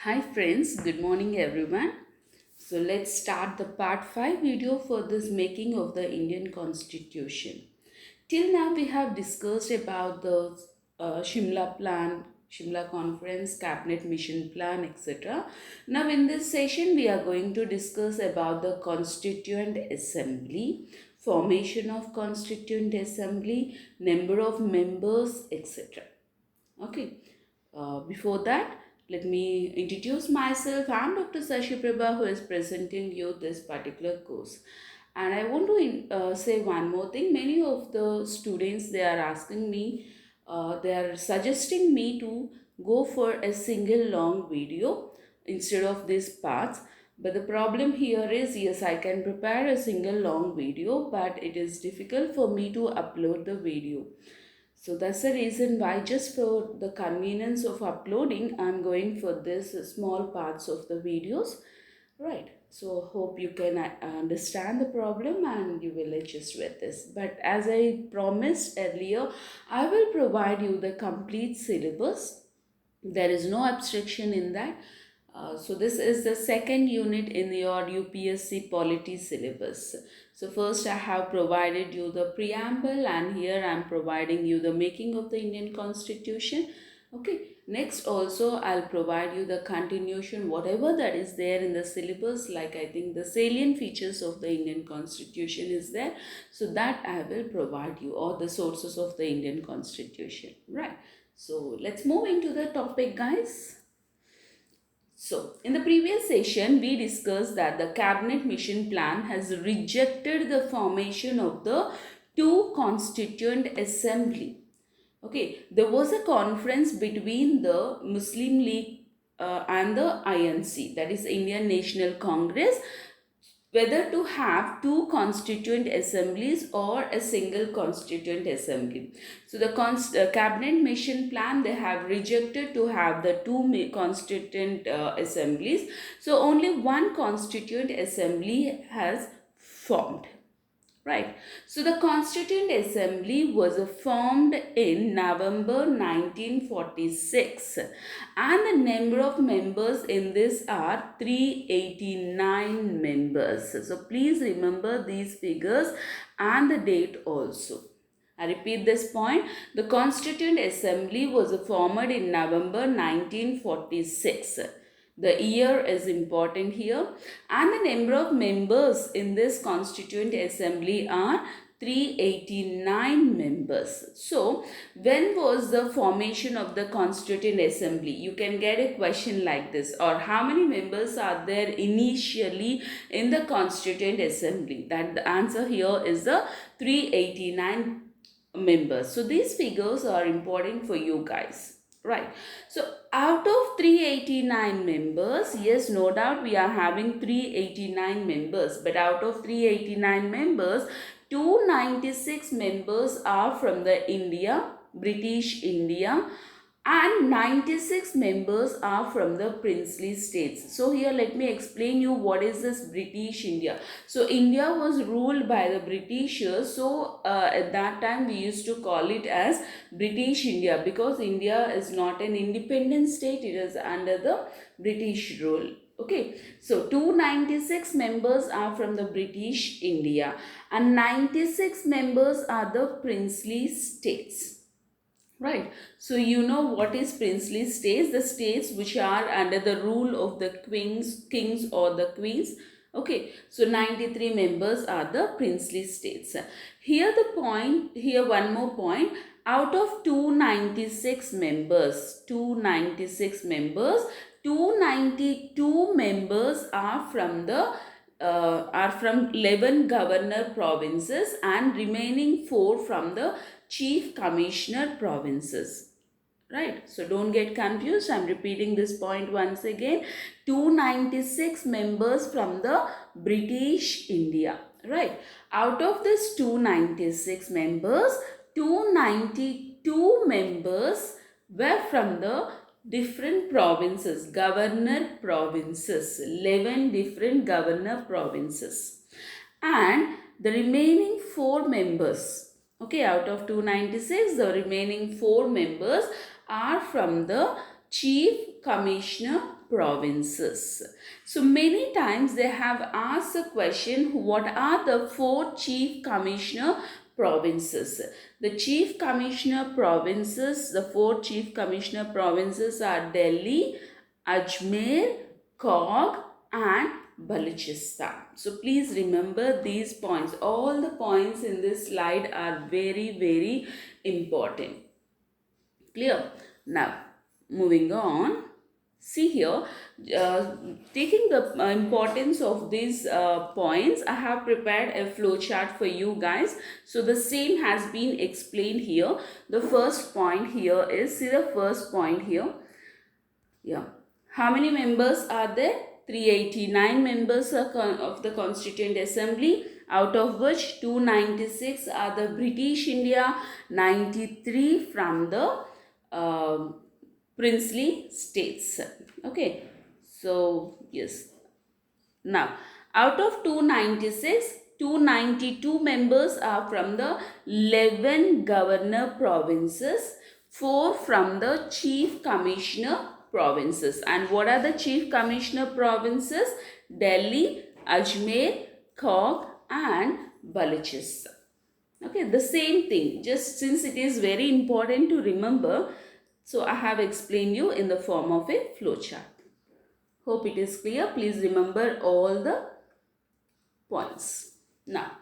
Hi friends, good morning everyone. So let's start the part 5 video for this making of the Indian Constitution. Till now we have discussed about the Shimla plan, Shimla conference, cabinet mission plan, etc. Now in this session we are going to discuss about the Constituent Assembly, formation of Constituent Assembly, number of members, etc. Okay. Before that, let me introduce myself. I'm Dr. Sashi Prabha, who is presenting you this particular course. And I want to say one more thing. Many of the students, they are asking me, they are suggesting me to go for a single long video instead of these parts. But the problem here is, yes, I can prepare a single long video, but it is difficult for me to upload the video. So that's the reason why, just for the convenience of uploading, I'm going for this small parts of the videos. Right. So hope you can understand the problem and you will adjust with this. But as I promised earlier, I will provide you the complete syllabus. There is no abstraction in that. So this is the second unit in your UPSC polity syllabus. So first I have provided you the preamble, and here I am providing you the making of the Indian Constitution. Okay, next also I'll provide you the continuation, whatever that is there in the syllabus, like I think the salient features of the Indian Constitution is there. So that I will provide you, or the sources of the Indian Constitution. Right. So let's move into the topic, guys. So, in the previous session, we discussed that the Cabinet Mission Plan has rejected the formation of the two constituent assembly. Okay, there was a conference between the Muslim League and the INC, that is Indian National Congress, whether to have two constituent assemblies or a single constituent assembly. So the cabinet mission plan, they have rejected to have the two constituent assemblies. So only one constituent assembly has formed. Right. So the Constituent Assembly was formed in November 1946, and the number of members in this are 389 members. So please remember these figures and the date also. I repeat this point. The Constituent Assembly was formed in November 1946. The year is important here, and the number of members in this Constituent Assembly are 389 members. So, when was the formation of the Constituent Assembly? You can get a question like this, or how many members are there initially in the Constituent Assembly? That the answer here is the 389 members. So, these figures are important for you guys. Right. So out of 389 members, yes, no doubt we are having 389 members, but out of 389 members, 296 members are from the India, British India, and 96 members are from the princely states. So here let me explain you what is this British India. So India was ruled by the Britishers. So at that time we used to call it as British India, because India is not an independent state, it is under the British rule. Okay, so 296 members are from the British India and 96 members are the princely states. Right. So you know what is princely states? The states which are under the rule of the kings or the queens. Okay. So 93 members are the princely states. Here the point, here one more point. Out of 296 members, 292 members are from the are from 11 governor provinces, and remaining 4 from the chief commissioner provinces. Right. So don't get confused. I'm repeating this point once again. 296 members from the British India. Right. Out of this 296 members, 292 members were from the different provinces, governor provinces, 11 different governor provinces. And the remaining 4 members, okay, out of 296, the remaining 4 members are from the chief commissioner provinces. So many times they have asked the question, what are the 4 chief commissioner provinces? The chief commissioner provinces, the 4 chief commissioner provinces are Delhi, Ajmer, Cog and Balochistan. So please remember these points. All the points in this slide are very important. Clear? Now, moving on. See here, taking the importance of these points, I have prepared a flowchart for you guys. So the same has been explained here. The first point here is, see the first point here. Yeah. How many members are there? 389 members of the Constituent Assembly, out of which 296 are the British India, 93 from the princely states. Okay, so yes. Now, out of 296, 292 members are from the 11 governor provinces, 4 from the chief commissioner provinces. And what are the chief commissioner provinces? Delhi, Ajmer, Cog and Balochistan. Okay, the same thing, just since it is very important to remember, so I have explained you in the form of a flowchart. Hope it is clear. Please remember all the points. Now,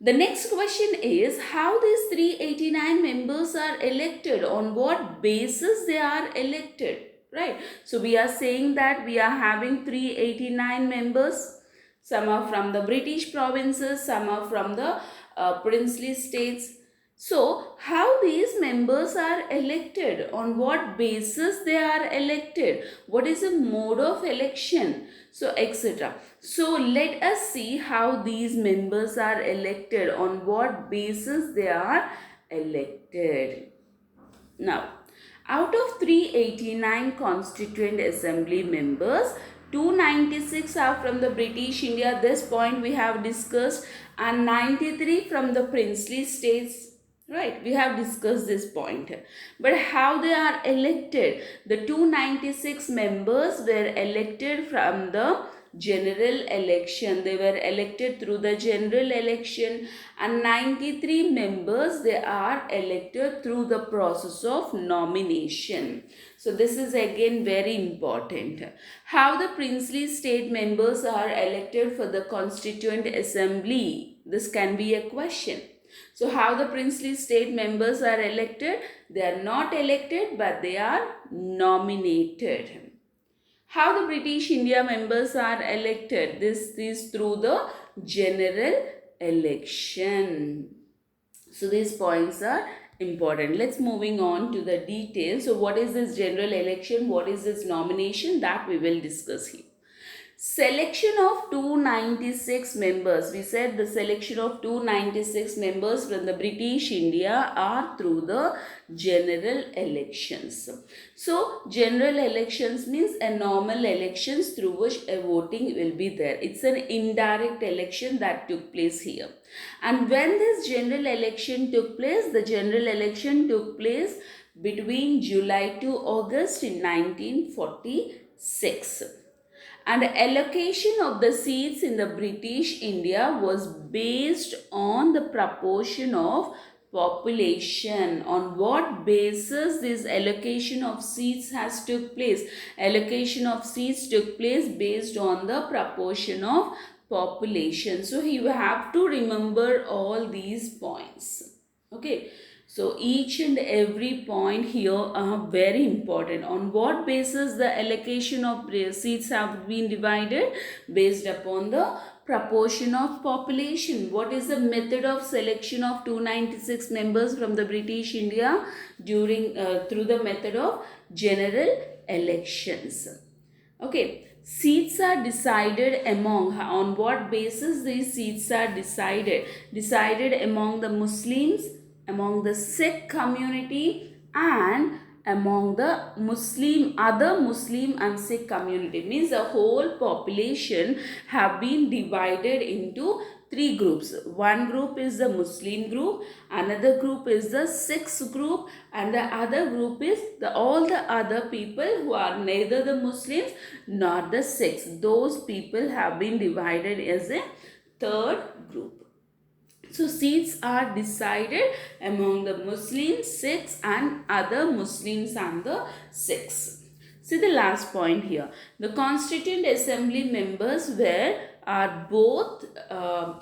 the next question is how these 389 members are elected, on what basis they are elected, right? So, we are saying that we are having 389 members. Some are from the British provinces, some are from the princely states. So, how these members are elected, on what basis they are elected, what is the mode of election, so etc. So, let us see how these members are elected, on what basis they are elected. Now, out of 389 Constituent Assembly members, 296 are from the British India, this point we have discussed, and 93 from the princely states. Right, we have discussed this point. But how they are elected? The 296 members were elected from the general election. They were elected through the general election, and 93 members they are elected through the process of nomination. So this is again very important. How the princely state members are elected for the Constituent Assembly? This can be a question. So how the princely state members are elected? They are not elected, but they are nominated. How the British India members are elected? This is through the general election. So these points are important. Let's moving on to the details. So what is this general election? What is this nomination? That we will discuss here. Selection of 296 members. We said the selection of 296 members from the British India are through the general elections. So, general elections means a normal elections through which a voting will be there. It's an indirect election that took place here. And when this general election took place, the general election took place between July to August in 1946. And the allocation of the seats in the British India was based on the proportion of population. On what basis this allocation of seats has took place? Allocation of seats took place based on the proportion of population. So you have to remember all these points. Okay. So each and every point here are very important. On what basis the allocation of seats have been divided? Based upon the proportion of population. What is the method of selection of 296 members from the British India during through the method of general elections? Okay. Seats are decided among, on what basis these seats are decided? Decided among the Muslims, among the Sikh community, and among the other Muslim and Sikh community. Means the whole population have been divided into three groups. One group is the Muslim group, another group is the Sikhs group, and the other group is all the other people who are neither the Muslims nor the Sikhs. Those people have been divided as a third group. So seats are decided among the Muslims, Sikhs and other Muslims and the Sikhs. See the last point here. The Constituent Assembly members are both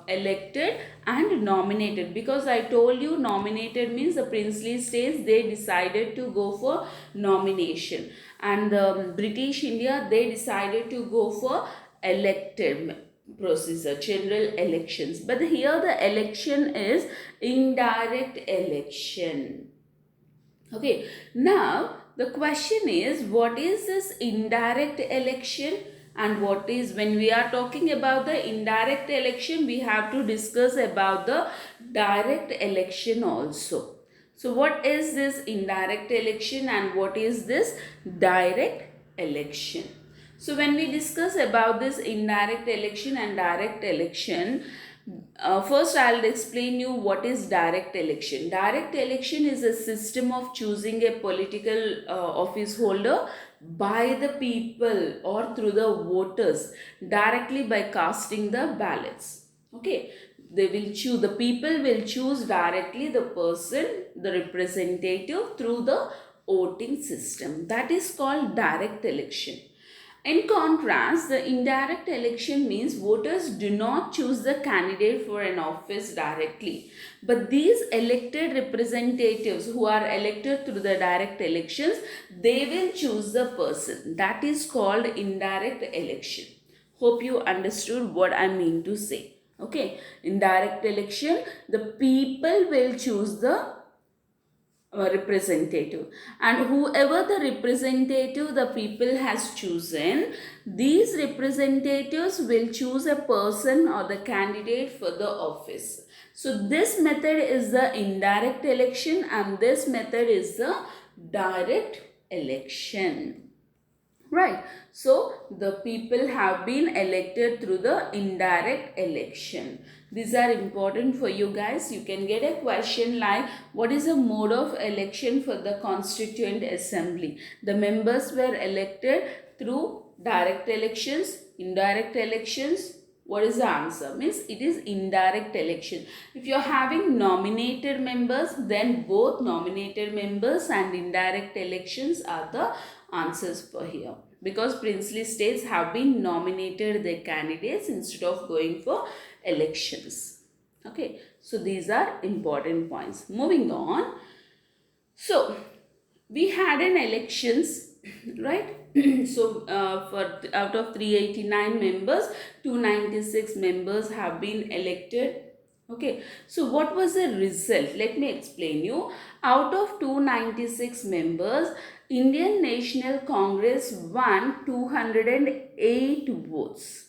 elected and nominated, because I told you nominated means the princely states, they decided to go for nomination, and the British India, they decided to go for elected procedure, general elections. But here the election is indirect election. Okay, now the question is, what is this indirect election? And what is, when we are talking about the indirect election, we have to discuss about the direct election also. So what is this indirect election and what is this direct election? So when we discuss about this indirect election and direct election, first I'll explain you what is direct election. Direct election is a system of choosing a political office holder by the people or through the voters directly by casting the ballots. Okay, they will choose, the people will choose directly the person, the representative, through the voting system. That is called direct election. In contrast, the indirect election means voters do not choose the candidate for an office directly, but these elected representatives who are elected through the direct elections, they will choose the person. That is called indirect election. Hope you understood what I mean to say. Okay, indirect election, the people will choose the representative, and whoever the representative the people has chosen, these representatives will choose a person or the candidate for the office. So this method is the indirect election and this method is the direct election. Right, so the people have been elected through the indirect election. These are important for you guys. You can get a question like, what is the mode of election for the Constituent Assembly? The members were elected through direct elections, indirect elections. What is the answer? Means it is indirect election. If you are having nominated members, then both nominated members and indirect elections are the answers for here, because princely states have been nominated their candidates instead of going for elections. Okay, so these are important points. Moving on. So we had an elections, right? So for out of 389 members, 296 members have been elected. Okay, so what was the result? Let me explain you. Out of 296 members, Indian National Congress won 208 votes,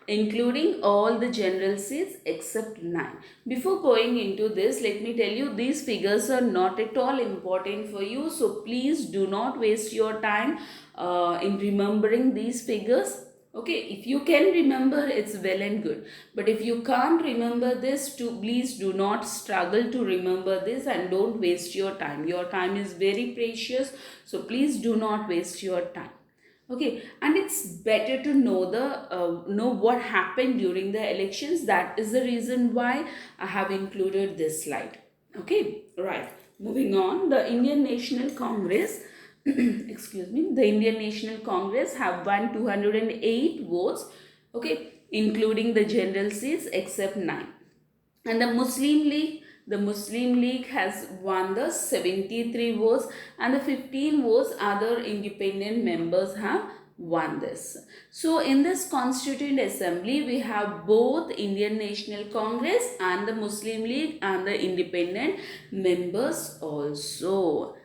including all the general seats except 9. Before going into this, let me tell you, these figures are not at all important for you. So please do not waste your time in remembering these figures. Okay, if you can remember, it's well and good. But if you can't remember this, please do not struggle to remember this and don't waste your time. Your time is very precious. So please do not waste your time. Okay, and it's better to know what happened during the elections. That is the reason why I have included this slide. Okay, right. Moving on, the Indian National Congress, excuse me, the Indian National Congress have won 208 votes. Okay, including the general seats except 9. And the Muslim League has won the 73 votes, and the 15 votes other independent members have won this. So in this Constituent Assembly, we have both Indian National Congress and the Muslim League and the independent members also.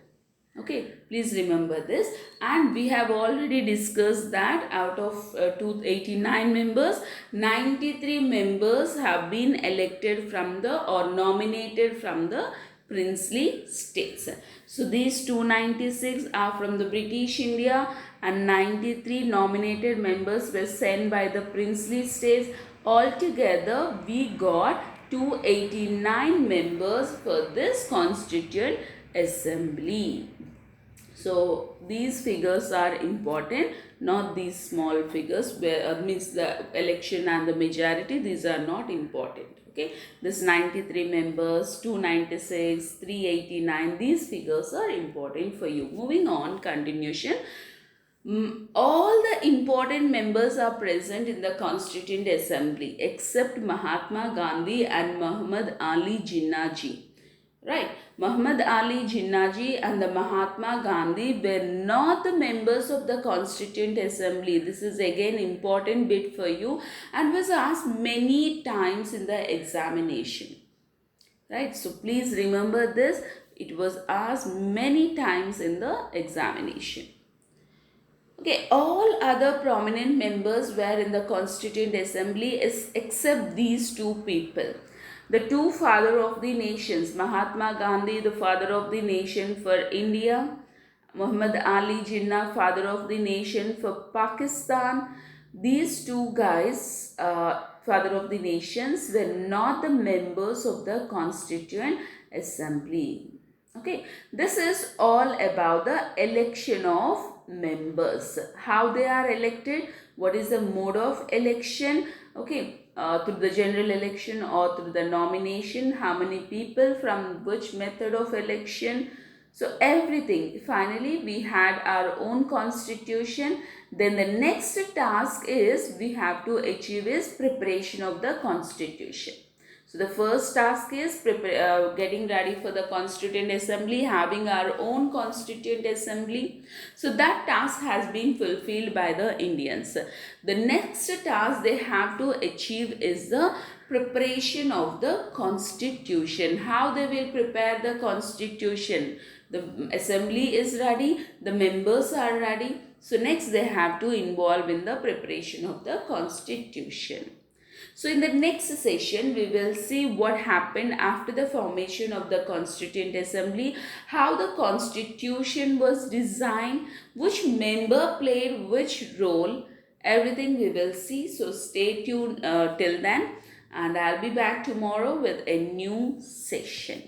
Okay, please remember this. And we have already discussed that out of 289 members, 93 members have been elected from the or nominated from the princely states. So these 296 are from the British India and 93 nominated members were sent by the princely states. Altogether, we got 289 members for this Constituent Assembly. So these figures are important, not these small figures where means the election and the majority, these are not important. Okay, this 93 members, 296, 389, these figures are important for you. Moving on, continuation. All the important members are present in the Constituent Assembly except Mahatma Gandhi and Muhammad Ali Jinnah. Right, Muhammad Ali Jinnah and the Mahatma Gandhi were not the members of the Constituent Assembly. This is again important bit for you and was asked many times in the examination. Right, so please remember this. It was asked many times in the examination. Okay, all other prominent members were in the Constituent Assembly except these two people. The two father of the nations, Mahatma Gandhi, the father of the nation for India, Muhammad Ali Jinnah, father of the nation for Pakistan. These two guys, father of the nations, were not the members of the Constituent Assembly. Okay, this is all about the election of members, how they are elected, what is the mode of election. Okay, through the general election or through the nomination, how many people from which method of election. So everything, finally we had our own constitution. Then the next task is we have to achieve is preparation of the constitution. So the first task is getting ready for the Constituent Assembly, having our own Constituent Assembly. So that task has been fulfilled by the Indians. The next task they have to achieve is the preparation of the Constitution. How they will prepare the Constitution? The Assembly is ready, the members are ready. So next they have to involve in the preparation of the Constitution. So in the next session, we will see what happened after the formation of the Constituent Assembly, how the Constitution was designed, which member played which role, everything we will see. So stay tuned till then, and I'll be back tomorrow with a new session.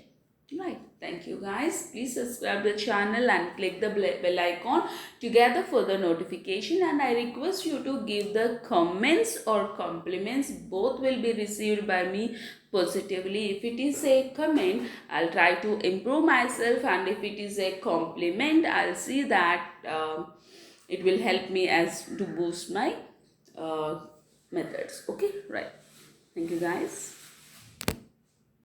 Right. Thank you guys. Please subscribe the channel and click the bell icon to get the further notification, and I request you to give the comments or compliments. Both will be received by me positively. If it is a comment, I'll try to improve myself, and if it is a compliment, I'll see that it will help me as to boost my methods. Okay, right. Thank you guys.